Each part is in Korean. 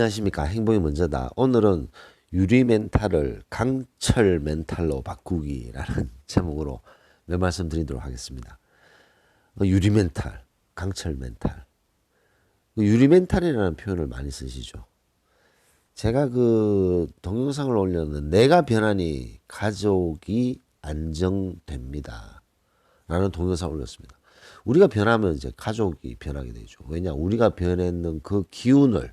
안녕하십니까. 행복이 먼저다. 오늘은 유리 멘탈을 강철 멘탈로 바꾸기라는 제목으로 내 말씀 드리도록 하겠습니다. 유리 멘탈, 강철 멘탈. 유리 멘탈이라는 표현을 많이 쓰시죠. 제가 그 동영상을 올렸는 내가 변하니 가족이 안정됩니다. 라는 동영상을 올렸습니다. 우리가 변하면 이제 가족이 변하게 되죠. 왜냐? 우리가 변했는 그 기운을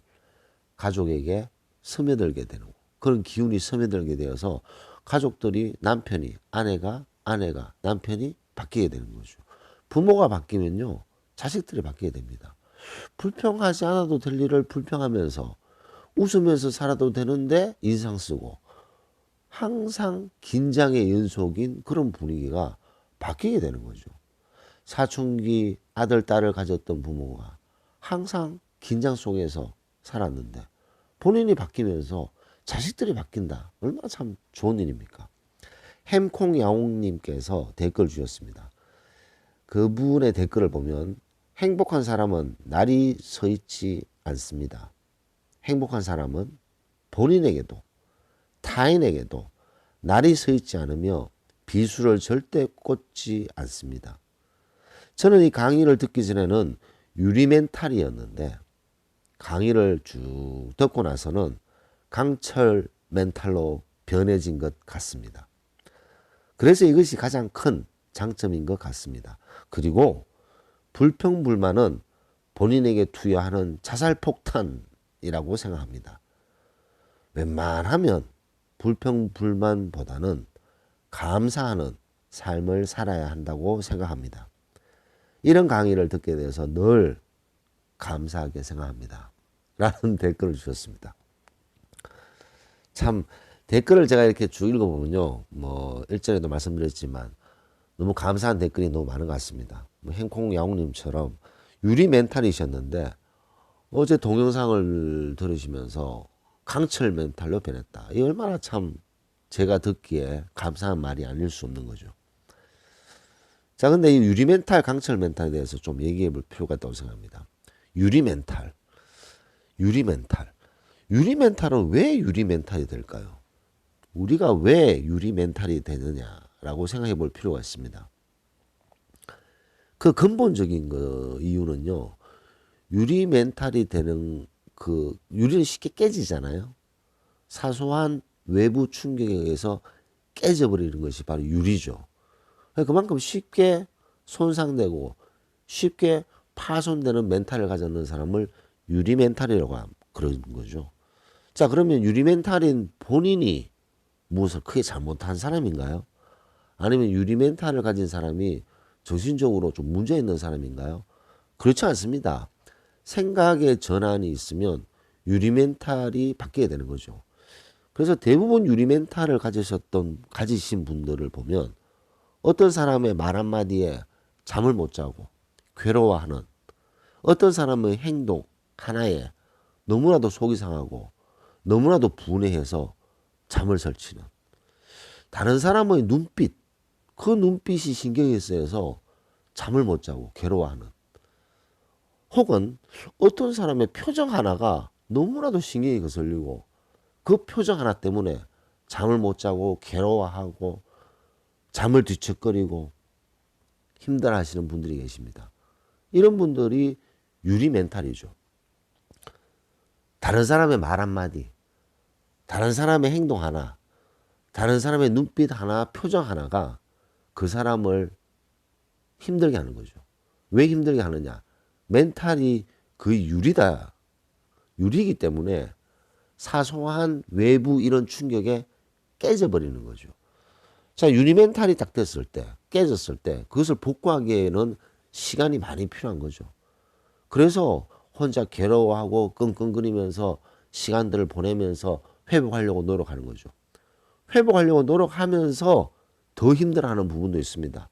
가족에게 스며들게 되는 거. 그런 기운이 스며들게 되어서 가족들이 아내가 남편이 바뀌게 되는 거죠. 부모가 바뀌면요 자식들이 바뀌게 됩니다. 불평하지 않아도 될 일을 불평하면서 웃으면서 살아도 되는데 인상 쓰고 항상 긴장의 연속인 그런 분위기가 바뀌게 되는 거죠. 사춘기 아들 딸을 가졌던 부모가 항상 긴장 속에서 살았는데 본인이 바뀌면서 자식들이 바뀐다. 얼마나 참 좋은 일입니까? 햄콩야옹님께서 댓글 주셨습니다. 그분의 댓글을 보면 행복한 사람은 날이 서 있지 않습니다. 행복한 사람은 본인에게도 타인에게도 날이 서 있지 않으며 비수를 절대 꽂지 않습니다. 저는 이 강의를 듣기 전에는 유리멘탈이었는데 강의를 쭉 듣고 나서는 강철 멘탈로 변해진 것 같습니다. 그래서 이것이 가장 큰 장점인 것 같습니다. 그리고 불평불만은 본인에게 투여하는 자살폭탄이라고 생각합니다. 웬만하면 불평불만보다는 감사하는 삶을 살아야 한다고 생각합니다. 이런 강의를 듣게 돼서 늘 감사하게 생각합니다. 라는 댓글을 주셨습니다. 참 댓글을 제가 이렇게 쭉 읽어보면요. 일전에도 말씀드렸지만 너무 감사한 댓글이 너무 많은 것 같습니다. 행콩야옹님처럼 유리 멘탈이셨는데 어제 동영상을 들으시면서 강철 멘탈로 변했다. 이 얼마나 참 제가 듣기에 감사한 말이 아닐 수 없는 거죠. 자, 근데 이 유리 멘탈, 강철 멘탈에 대해서 좀 얘기해 볼 필요가 있다고 생각합니다. 유리 멘탈. 유리 멘탈은 왜 유리 멘탈이 될까요? 우리가 왜 유리 멘탈이 되느냐라고 생각해 볼 필요가 있습니다. 그 근본적인 이유는요. 유리 멘탈이 되는 유리는 쉽게 깨지잖아요. 사소한 외부 충격에 의해서 깨져버리는 것이 바로 유리죠. 그만큼 쉽게 손상되고 쉽게 파손되는 멘탈을 가졌는 사람을 유리 멘탈이라고 그러는 거죠. 자, 그러면 유리 멘탈인 본인이 무엇을 크게 잘못한 사람인가요? 아니면 유리 멘탈을 가진 사람이 정신적으로 좀 문제 있는 사람인가요? 그렇지 않습니다. 생각의 전환이 있으면 유리 멘탈이 바뀌게 되는 거죠. 그래서 대부분 유리 멘탈을 가지신 분들을 보면 어떤 사람의 말 한마디에 잠을 못 자고 괴로워하는, 어떤 사람의 행동 하나에 너무나도 속이 상하고 너무나도 분해해서 잠을 설치는, 다른 사람의 눈빛, 그 눈빛이 신경이 쓰여서 잠을 못 자고 괴로워하는, 혹은 어떤 사람의 표정 하나가 너무나도 신경이 거슬리고 그 표정 하나 때문에 잠을 못 자고 괴로워하고 잠을 뒤척거리고 힘들어하시는 분들이 계십니다. 이런 분들이 유리 멘탈이죠. 다른 사람의 말 한마디, 다른 사람의 행동 하나, 다른 사람의 눈빛 하나, 표정 하나가 그 사람을 힘들게 하는 거죠. 왜 힘들게 하느냐? 멘탈이 거의 유리다. 유리이기 때문에 사소한 외부 이런 충격에 깨져버리는 거죠. 자, 유리 멘탈이 딱 됐을 때, 깨졌을 때 그것을 복구하기에는 시간이 많이 필요한 거죠. 그래서 혼자 괴로워하고 끙끙거리면서 시간들을 보내면서 회복하려고 노력하는 거죠. 회복하려고 노력하면서 더 힘들어하는 부분도 있습니다.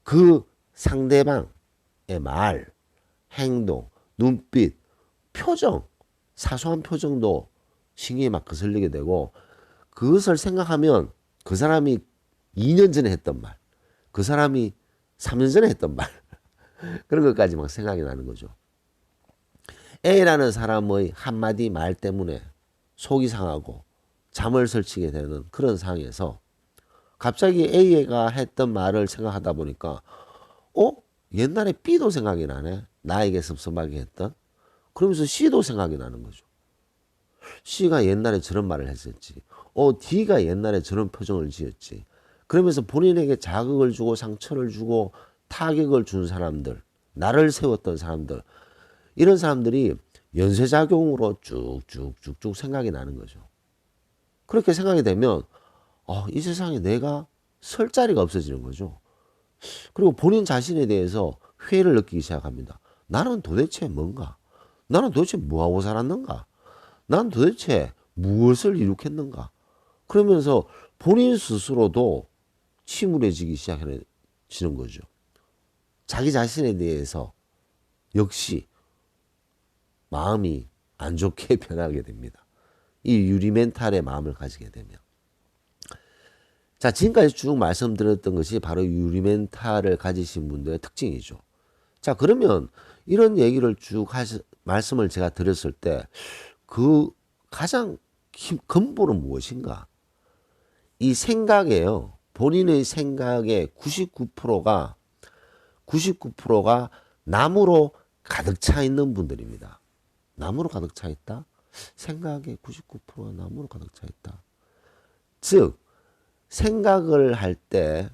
그 상대방의 말, 행동, 눈빛, 표정, 사소한 표정도 신경이 막 거슬리게 되고, 그것을 생각하면 그 사람이 2년 전에 했던 말, 그 사람이 3년 전에 했던 말, 그런 것까지 막 생각이 나는 거죠. A라는 사람의 한마디 말 때문에 속이 상하고 잠을 설치게 되는 그런 상황에서 갑자기 A가 했던 말을 생각하다 보니까 옛날에 B도 생각이 나네. 나에게 섭섭하게 했던. 그러면서 C도 생각이 나는 거죠. C가 옛날에 저런 말을 했었지. D가 옛날에 저런 표정을 지었지. 그러면서 본인에게 자극을 주고 상처를 주고 타격을 준 사람들, 나를 세웠던 사람들, 이런 사람들이 연쇄작용으로 쭉쭉쭉쭉 생각이 나는 거죠. 그렇게 생각이 되면 이 세상에 내가 설 자리가 없어지는 거죠. 그리고 본인 자신에 대해서 회의를 느끼기 시작합니다. 나는 도대체 뭔가? 나는 도대체 뭐하고 살았는가? 난 도대체 무엇을 이룩했는가? 그러면서 본인 스스로도 침울해지기 시작하는 거죠. 자기 자신에 대해서 역시 마음이 안 좋게 변하게 됩니다. 이 유리멘탈의 마음을 가지게 되면. 자, 지금까지 쭉 말씀드렸던 것이 바로 유리멘탈을 가지신 분들의 특징이죠. 자, 그러면 이런 얘기를 말씀을 제가 드렸을 때 그 가장 근본은 무엇인가? 이 생각에요. 본인의 생각의 99%가 나무로 가득 차 있는 분들입니다. 나무로 가득 차 있다? 생각의 99%가 나무로 가득 차 있다. 즉, 생각을 할 때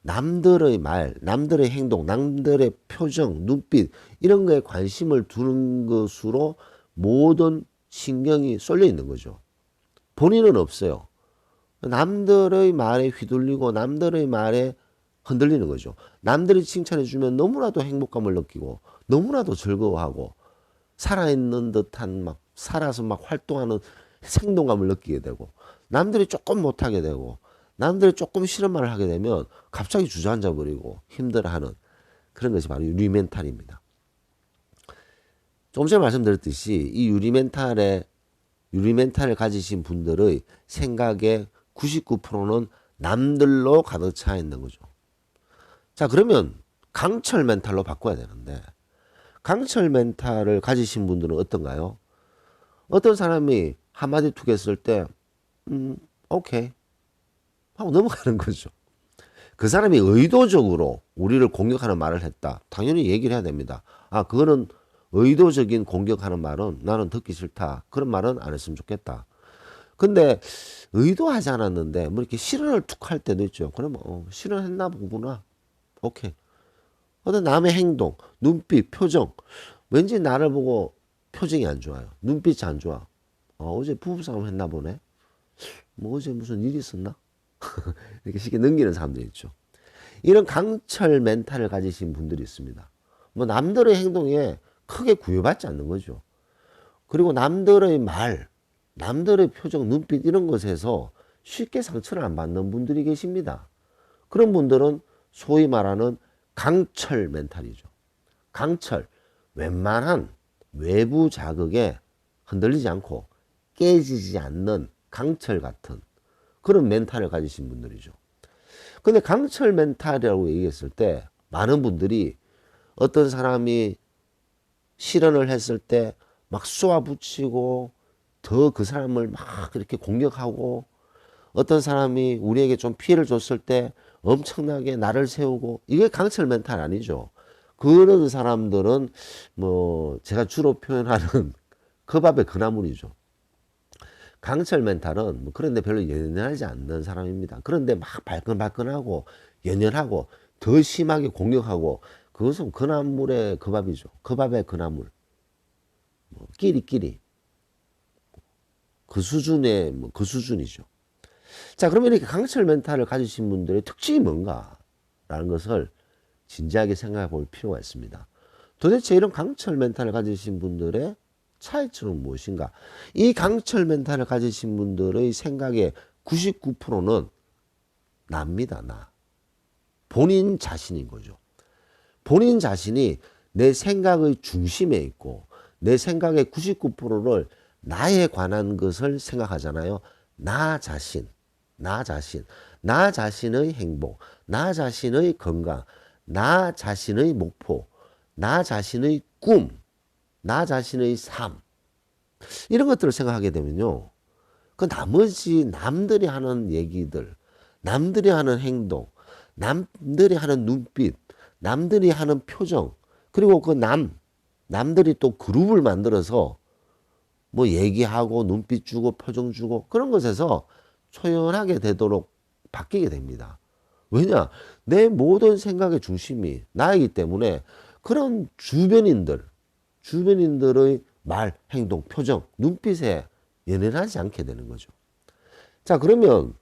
남들의 말, 남들의 행동, 남들의 표정, 눈빛 이런 거에 관심을 두는 것으로 모든 신경이 쏠려 있는 거죠. 본인은 없어요. 남들의 말에 휘둘리고 남들의 말에 흔들리는 거죠. 남들이 칭찬해 주면 너무나도 행복감을 느끼고 너무나도 즐거워하고 살아있는 듯한 막 살아서 막 활동하는 생동감을 느끼게 되고 남들이 조금 못하게 되고 남들이 조금 싫은 말을 하게 되면 갑자기 주저앉아 버리고 힘들어하는 그런 것이 바로 유리멘탈입니다. 조금 전에 말씀드렸듯이 이 유리멘탈을 가지신 분들의 생각의 99%는 남들로 가득 차 있는 거죠. 자, 그러면 강철 멘탈로 바꿔야 되는데 강철 멘탈을 가지신 분들은 어떤가요? 어떤 사람이 한마디 툭 했을 때 오케이 하고 넘어가는 거죠. 그 사람이 의도적으로 우리를 공격하는 말을 했다. 당연히 얘기를 해야 됩니다. 그거는 의도적인 공격하는 말은 나는 듣기 싫다. 그런 말은 안 했으면 좋겠다. 근데 의도하지 않았는데 뭐 이렇게 실언을 툭 할 때도 있죠. 그러면 실언했나 보구나. 오케이. 어떤 남의 행동, 눈빛, 표정 왠지 나를 보고 표정이 안 좋아요. 눈빛이 안 좋아. 어제 부부싸움 했나 보네. 뭐 어제 무슨 일이 있었나? 이렇게 쉽게 넘기는 사람들이 있죠. 이런 강철 멘탈을 가지신 분들이 있습니다. 뭐 남들의 행동에 크게 구애받지 않는 거죠. 그리고 남들의 말, 남들의 표정, 눈빛 이런 것에서 쉽게 상처를 안 받는 분들이 계십니다. 그런 분들은 소위 말하는 강철 멘탈이죠. 강철, 웬만한 외부 자극에 흔들리지 않고 깨지지 않는 강철 같은 그런 멘탈을 가지신 분들이죠. 근데 강철 멘탈이라고 얘기했을 때 많은 분들이 어떤 사람이 실언을 했을 때 막 쏘아붙이고 더 그 사람을 막 이렇게 공격하고 어떤 사람이 우리에게 좀 피해를 줬을 때 엄청나게 나를 세우고 이게 강철 멘탈 아니죠. 그런 사람들은 뭐 제가 주로 표현하는 그 밥의 그나물이죠. 강철 멘탈은 뭐 그런데 별로 연연하지 않는 사람입니다. 그런데 막 발끈발끈하고 연연하고 더 심하게 공격하고 그것은 그나물의 그 밥이죠. 그 밥의 그나물. 끼리끼리. 그 수준의 그 수준이죠. 자, 그러면 이렇게 강철 멘탈을 가지신 분들의 특징이 뭔가라는 것을 진지하게 생각해 볼 필요가 있습니다. 도대체 이런 강철 멘탈을 가지신 분들의 차이점은 무엇인가? 이 강철 멘탈을 가지신 분들의 생각의 99%는 납니다, 나. 본인 자신인 거죠. 본인 자신이 내 생각의 중심에 있고 내 생각의 99%를 나에 관한 것을 생각하잖아요. 나 자신, 나 자신의 행복, 나 자신의 건강, 나 자신의 목표, 나 자신의 꿈 나 자신의 삶, 이런 것들을 생각하게 되면요. 그 나머지 남들이 하는 얘기들, 남들이 하는 행동, 남들이 하는 눈빛, 남들이 하는 표정, 그리고 그 남들이 또 그룹을 만들어서 뭐 얘기하고 눈빛 주고 표정 주고 그런 것에서 초연하게 되도록 바뀌게 됩니다. 왜냐? 내 모든 생각의 중심이 나이기 때문에 그런 주변인들의 말, 행동, 표정, 눈빛에 연연하지 않게 되는 거죠. 자, 그러면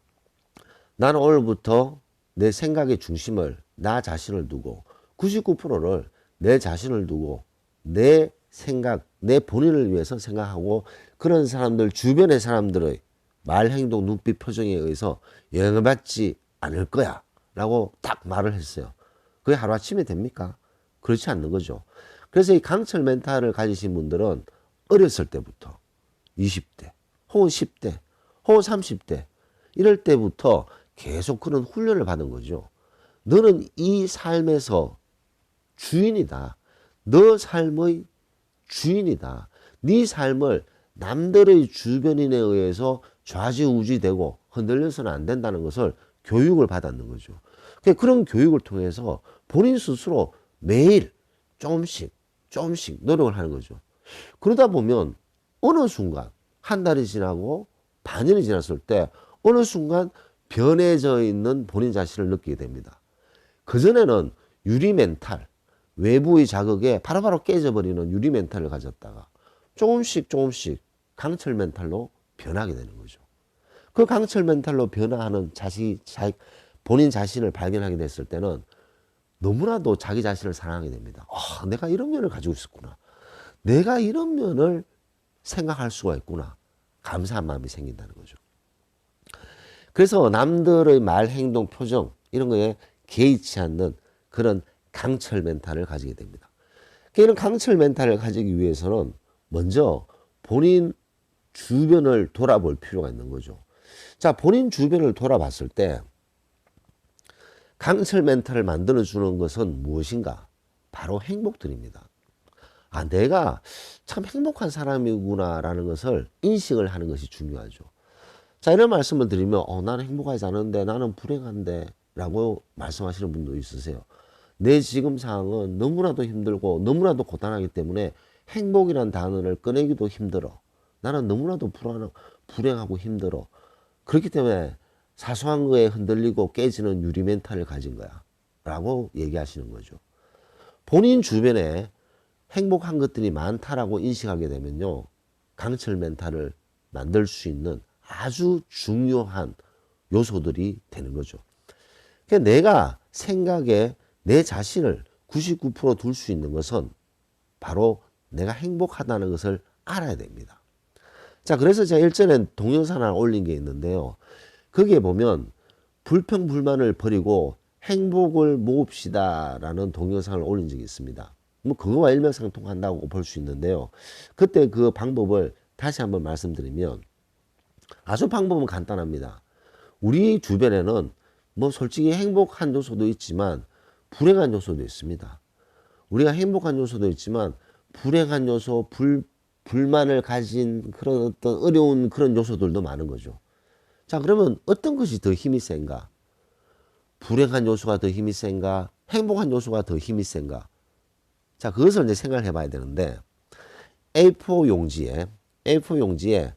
나는 오늘부터 내 생각의 중심을 나 자신을 두고 99%를 내 자신을 두고 내 생각, 내 본인을 위해서 생각하고 그런 사람들, 주변의 사람들의 말, 행동, 눈빛, 표정에 의해서 영향을 받지 않을 거야 라고 딱 말을 했어요. 그게 하루아침에 됩니까? 그렇지 않는 거죠. 그래서 이 강철 멘탈을 가지신 분들은 어렸을 때부터 20대 혹은 10대 혹은 30대 이럴 때부터 계속 그런 훈련을 받은 거죠. 너는 이 삶에서 주인이다. 너 삶의 주인이다. 네 삶을 남들의 주변인에 의해서 좌지우지되고 흔들려서는 안 된다는 것을 교육을 받았는 거죠. 그런 교육을 통해서 본인 스스로 매일 조금씩 노력을 하는 거죠. 그러다 보면 어느 순간 한 달이 지나고 반년이 지났을 때 어느 순간 변해져 있는 본인 자신을 느끼게 됩니다. 그전에는 유리 멘탈, 외부의 자극에 바로바로 깨져버리는 유리 멘탈을 가졌다가 조금씩 강철 멘탈로 변하게 되는 거죠. 그 강철 멘탈로 변화하는 본인 자신을 발견하게 됐을 때는 너무나도 자기 자신을 사랑하게 됩니다. 내가 이런 면을 가지고 있었구나. 내가 이런 면을 생각할 수가 있구나. 감사한 마음이 생긴다는 거죠. 그래서 남들의 말, 행동, 표정 이런 거에 개의치 않는 그런 강철 멘탈을 가지게 됩니다. 이런 강철 멘탈을 가지기 위해서는 먼저 본인 주변을 돌아볼 필요가 있는 거죠. 자, 본인 주변을 돌아봤을 때 강철 멘탈을 만들어주는 것은 무엇인가? 바로 행복들입니다. 내가 참 행복한 사람이구나라는 것을 인식을 하는 것이 중요하죠. 자, 이런 말씀을 드리면 나는 행복하지 않은데 나는 불행한데 라고 말씀하시는 분도 있으세요. 내 지금 상황은 너무나도 힘들고 너무나도 고단하기 때문에 행복이란 단어를 꺼내기도 힘들어. 나는 너무나도 불행하고 힘들어. 그렇기 때문에 사소한 거에 흔들리고 깨지는 유리 멘탈을 가진 거야 라고 얘기하시는 거죠. 본인 주변에 행복한 것들이 많다라고 인식하게 되면요, 강철 멘탈을 만들 수 있는 아주 중요한 요소들이 되는 거죠. 그러니까 내가 생각에 내 자신을 99% 둘 수 있는 것은 바로 내가 행복하다는 것을 알아야 됩니다. 자, 그래서 제가 일전에 동영상 하나 올린 게 있는데요. 거기에 보면 불평불만을 버리고 행복을 모읍시다 라는 동영상을 올린 적이 있습니다. 뭐 그거와 일맥상통한다고 볼 수 있는데요. 그때 그 방법을 다시 한번 말씀드리면 아주 방법은 간단합니다. 우리 주변에는 뭐 솔직히 행복한 요소도 있지만 불행한 요소도 있습니다. 우리가 행복한 요소도 있지만 불행한 요소, 불만을 가진 그런 어떤 어려운 그런 요소들도 많은 거죠. 자, 그러면 어떤 것이 더 힘이 센가? 불행한 요소가 더 힘이 센가? 행복한 요소가 더 힘이 센가? 자, 그것을 이제 생각을 해봐야 되는데 A4 용지에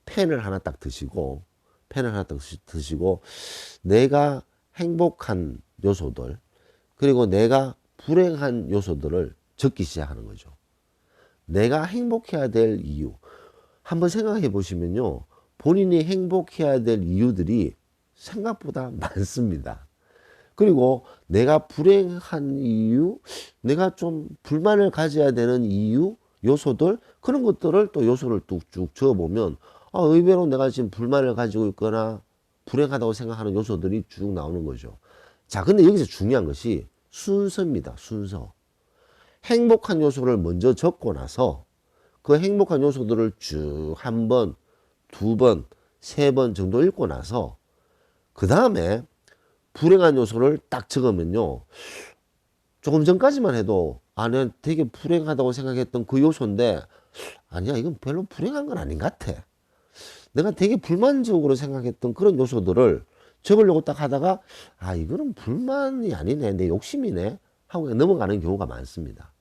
펜을 하나 딱 드시고 내가 행복한 요소들 그리고 내가 불행한 요소들을 적기 시작하는 거죠. 내가 행복해야 될 이유 한번 생각해 보시면요, 본인이 행복해야 될 이유들이 생각보다 많습니다. 그리고 내가 불행한 이유, 내가 좀 불만을 가져야 되는 이유, 요소들, 그런 것들을 또 요소를 뚝쭉 적어보면 의외로 내가 지금 불만을 가지고 있거나 불행하다고 생각하는 요소들이 쭉 나오는 거죠. 자, 근데 여기서 중요한 것이 순서입니다. 순서. 행복한 요소를 먼저 적고 나서 그 행복한 요소들을 쭉 한 번, 두 번, 세 번 정도 읽고 나서 그 다음에 불행한 요소를 딱 적으면요, 조금 전까지만 해도 아, 내가 되게 불행하다고 생각했던 그 요소인데, 아니야, 이건 별로 불행한 건 아닌 것 같아. 내가 되게 불만족으로 생각했던 그런 요소들을 적으려고 딱 하다가, 아, 이거는 불만이 아니네, 내 욕심이네 하고 넘어가는 경우가 많습니다.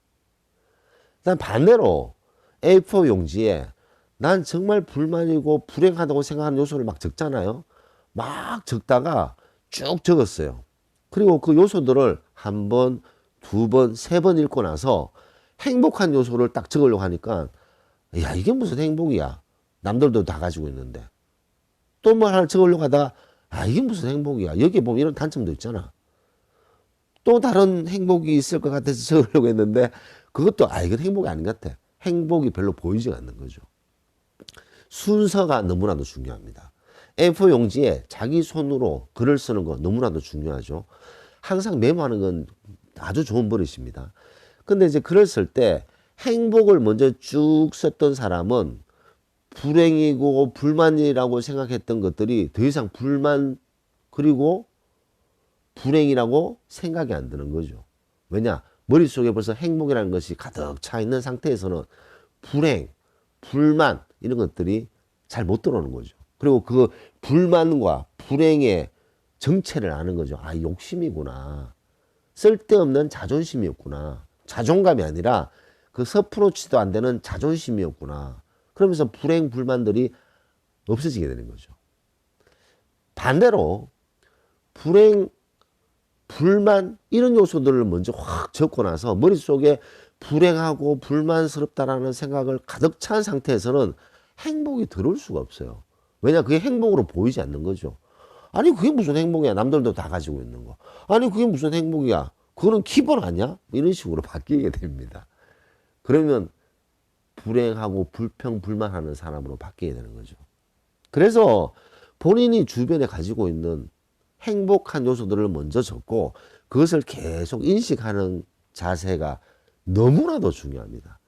난 반대로 A4 용지에 난 정말 불만이고 불행하다고 생각하는 요소를 막 적잖아요. 막 적다가 쭉 적었어요. 그리고 그 요소들을 한 번, 두 번, 세 번 읽고 나서 행복한 요소를 딱 적으려고 하니까, 야, 이게 무슨 행복이야. 남들도 다 가지고 있는데. 또 뭘 하나 적으려고 하다가, 아, 이게 무슨 행복이야. 여기 보면 이런 단점도 있잖아. 또 다른 행복이 있을 것 같아서 적으려고 했는데, 그것도, 아, 이건 행복이 아닌 것 같아. 행복이 별로 보이지 않는 거죠. 순서가 너무나도 중요합니다. A4 용지에 자기 손으로 글을 쓰는 거 너무나도 중요하죠. 항상 메모하는 건 아주 좋은 버릇입니다. 근데 이제 글을 쓸 때 행복을 먼저 쭉 썼던 사람은 불행이고 불만이라고 생각했던 것들이 더 이상 불만 그리고 불행이라고 생각이 안 드는 거죠. 왜냐? 머릿속에 벌써 행복이라는 것이 가득 차 있는 상태에서는 불행, 불만 이런 것들이 잘 못 들어오는 거죠. 그리고 그 불만과 불행의 정체를 아는 거죠. 아, 욕심이구나. 쓸데없는 자존심이었구나. 자존감이 아니라 그 서프로치도 안 되는 자존심이었구나. 그러면서 불행, 불만들이 없어지게 되는 거죠. 반대로 불행, 불만 이런 요소들을 먼저 확 적고 나서 머릿속에 불행하고 불만스럽다라는 생각을 가득 찬 상태에서는 행복이 들어올 수가 없어요. 왜냐? 그게 행복으로 보이지 않는 거죠. 아니, 그게 무슨 행복이야. 남들도 다 가지고 있는 거. 아니, 그게 무슨 행복이야. 그거는 기본 아니야? 이런 식으로 바뀌게 됩니다. 그러면 불행하고 불평, 불만하는 사람으로 바뀌게 되는 거죠. 그래서 본인이 주변에 가지고 있는 행복한 요소들을 먼저 적고 그것을 계속 인식하는 자세가 너무나도 중요합니다.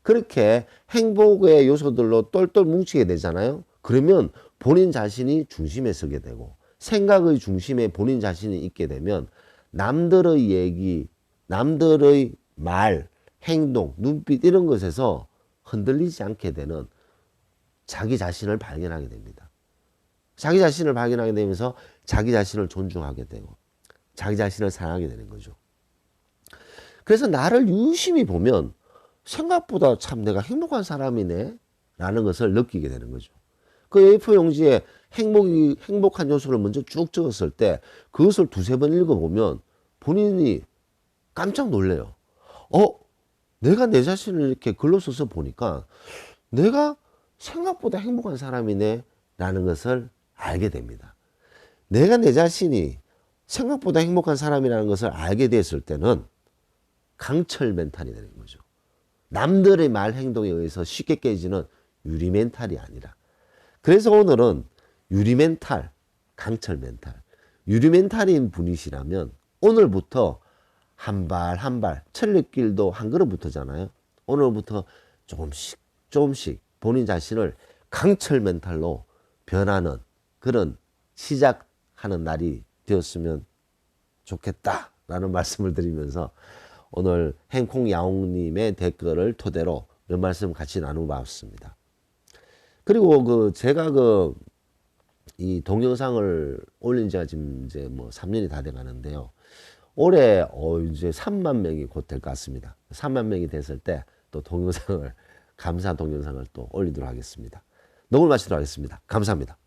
그렇게 행복의 요소들로 똘똘 뭉치게 되잖아요. 그러면 본인 자신이 중심에 서게 되고 생각의 중심에 본인 자신이 있게 되면 남들의 얘기, 남들의 말, 행동, 눈빛 이런 것에서 흔들리지 않게 되는 자기 자신을 발견하게 됩니다. 자기 자신을 발견하게 되면서 자기 자신을 존중하게 되고 자기 자신을 사랑하게 되는 거죠. 그래서 나를 유심히 보면 생각보다 참 내가 행복한 사람이네 라는 것을 느끼게 되는 거죠. 그 A4 용지에 행복한 요소를 먼저 쭉 적었을 때 그것을 두세 번 읽어보면 본인이 깜짝 놀래요. 내가 내 자신을 이렇게 글로 써서 보니까 내가 생각보다 행복한 사람이네 라는 것을 알게 됩니다. 내가 내 자신이 생각보다 행복한 사람이라는 것을 알게 됐을 때는 강철 멘탈이 되는 거죠. 남들의 말 행동에 의해서 쉽게 깨지는 유리 멘탈이 아니라. 그래서 오늘은 유리 멘탈, 강철 멘탈. 유리 멘탈인 분이시라면 오늘부터 한 발 한 발, 천리길도 한 걸음부터잖아요. 오늘부터 조금씩 본인 자신을 강철 멘탈로 변하는 그런 시작하는 날이 되었으면 좋겠다라는 말씀을 드리면서 오늘 행콩야옹님의 댓글을 토대로 몇 말씀 같이 나눠봤습니다. 그리고 제가 이 동영상을 올린 지가 지금 이제 뭐 3년이 다 돼 가는데요. 올해 이제 3만 명이 곧 될 것 같습니다. 3만 명이 됐을 때 또 감사 동영상을 또 올리도록 하겠습니다. 녹음을 마치도록 하겠습니다. 감사합니다.